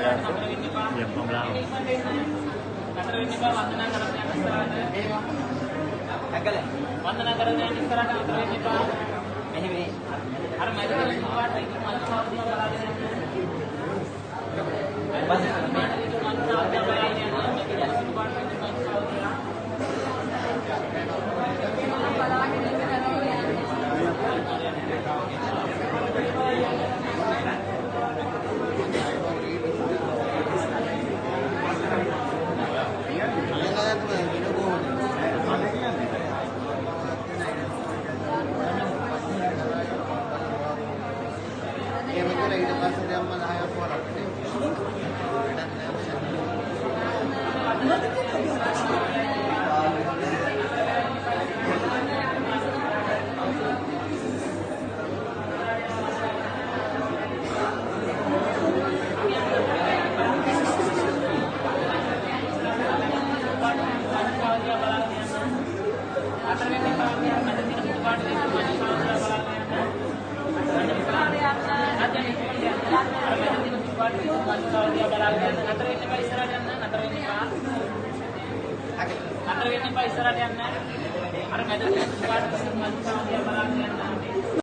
Diam pembelang. වන්දනා කරන යන ඉස්සරහට අතර වෙන්න එපා. මෙහෙම අර මැදට පාට එක මල් සාවතිය බලාගෙන යන්න. බස් මේ මල් සාවතිය බලාගෙන යන්න. මේක දැසි පාට එක මල් සාවතිය. බලාගෙන ඉන්න අතර වෙන්න එපා ඉස්සරහට යන්න. අර මැද තියෙන පාට මල් සාවතිය බලාගෙන යන්න.